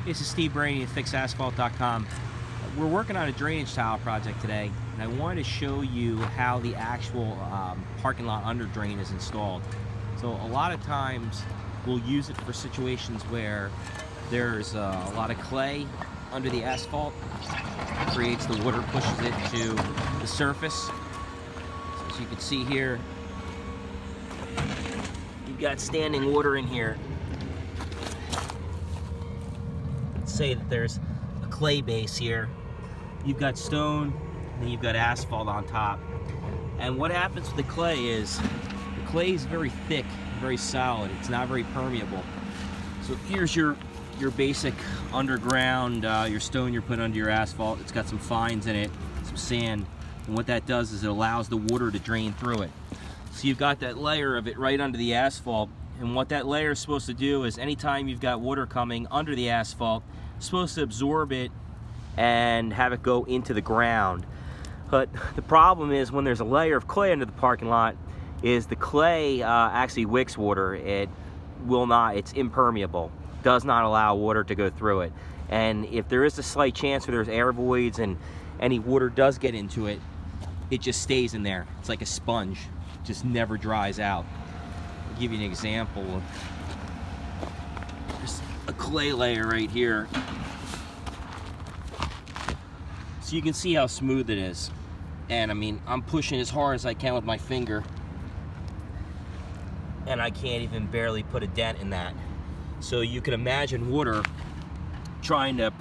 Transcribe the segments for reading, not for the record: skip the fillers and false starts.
This is Steve Brady at FixAsphalt.com. We're working on a drainage tile project today, and I wanted to show you how the actual parking lot under drain is installed. So a lot of times we'll use it for situations where there's a lot of clay under the asphalt. It creates the water, pushes it to the surface. So as you can see here, you've got standing water in here. Say that there's a clay base here, you've got stone, and then you've got asphalt on top. And what happens with the clay is very thick, very solid. It's not very permeable. So here's your basic underground, your stone you're putting under your asphalt. It's got some fines in it, some sand, and what that does is it allows the water to drain through it. So you've got that layer of it right under the asphalt, and what that layer is supposed to do is anytime you've got water coming under the asphalt, supposed to absorb it and have it go into the ground. But the problem is when there's a layer of clay under the parking lot is the clay actually wicks water. It will not, it's impermeable, does not allow water to go through it. And if there is a slight chance where there's air voids and any water does get into it, it just stays in there. It's like a sponge, it just never dries out. I'll give you an example of just a clay layer right here. So you can see how smooth it is. And I mean, I'm pushing as hard as I can with my finger, and I can't even barely put a dent in that. So you can imagine water trying to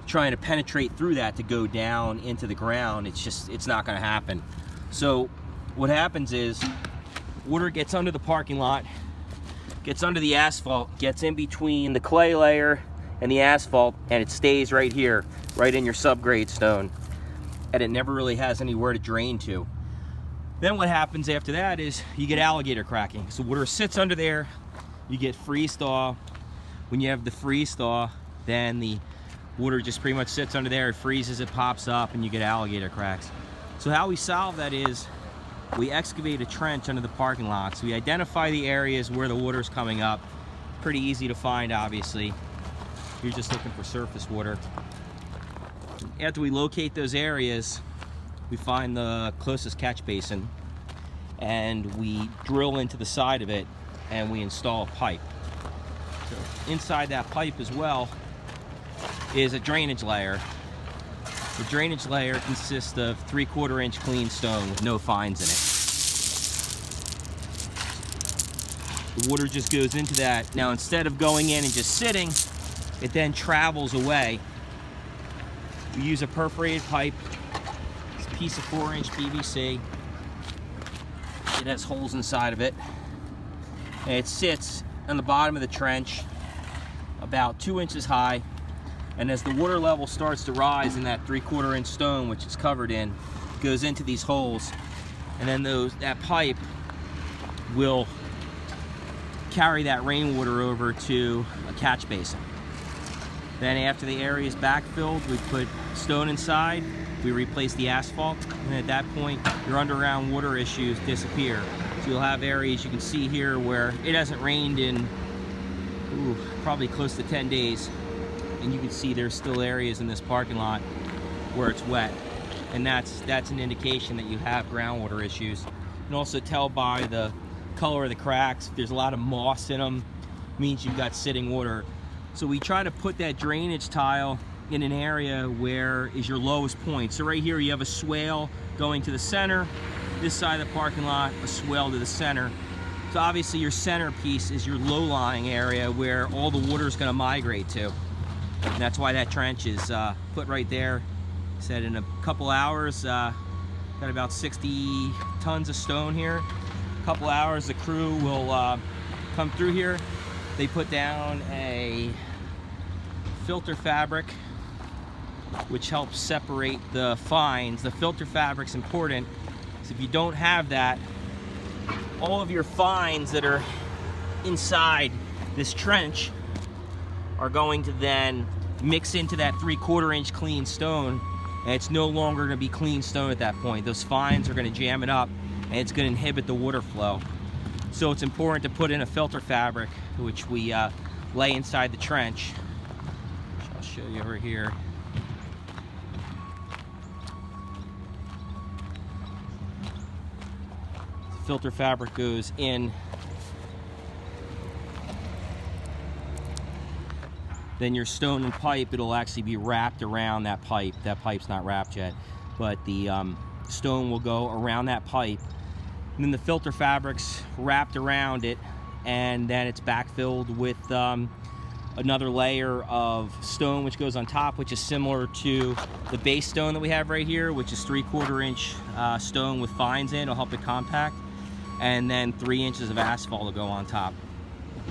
trying to penetrate through that to go down into the ground. It's not gonna happen. So what happens is water gets under the parking lot, gets under the asphalt, gets in between the clay layer and the asphalt, and it stays right here, right in your subgrade stone, and it never really has anywhere to drain to. Then what happens after that is you get alligator cracking. So water sits under there, you get freeze thaw. When you have the freeze thaw, then the water just pretty much sits under there, it freezes, it pops up, and you get alligator cracks. So how we solve that is we excavate a trench under the parking lot. So we identify the areas where the water is coming up. Pretty easy to find, obviously. You're just looking for surface water. After we locate those areas, we find the closest catch basin and we drill into the side of it and we install a pipe. So inside that pipe as well is a drainage layer. The drainage layer consists of 3/4 inch clean stone with no fines in it. The water just goes into that. Now instead of going in and just sitting, it then travels away. We use a perforated pipe. It's a piece of 4-inch PVC. It has holes inside of it. And it sits on the bottom of the trench about 2 inches high. And as the water level starts to rise in that 3/4 inch stone, which it's covered in, it goes into these holes. And then that pipe will carry that rainwater over to a catch basin. Then after the area is backfilled, we put stone inside, we replace the asphalt, and at that point, your underground water issues disappear. So you'll have areas you can see here where it hasn't rained in probably close to 10 days. And you can see there's still areas in this parking lot where it's wet. And that's an indication that you have groundwater issues. You can also tell by the color of the cracks. If there's a lot of moss in them, it means you've got sitting water. So we try to put that drainage tile in an area where is your lowest point. So right here you have a swale going to the center, this side of the parking lot, a swale to the center. So obviously your centerpiece is your low-lying area where all the water is going to migrate to. And that's why that trench is put right there. Said in a couple hours, got about 60 tons of stone here. A couple hours the crew will come through here. They put down a filter fabric which helps separate the fines. The filter fabric's important, so if you don't have that, all of your fines that are inside this trench are going to then mix into that 3/4 inch clean stone, and it's no longer going to be clean stone at that point. Those fines are going to jam it up and it's going to inhibit the water flow. So it's important to put in a filter fabric, which we lay inside the trench. show you over here. Filter fabric goes in. Then your stone and pipe, it'll actually be wrapped around that pipe. That pipe's not wrapped yet, but the stone will go around that pipe. And then the filter fabric's wrapped around it, and then it's backfilled with another layer of stone which goes on top, which is similar to the base stone that we have right here, which is 3/4 inch stone with fines in. It'll help it compact. And then 3 inches of asphalt will go on top.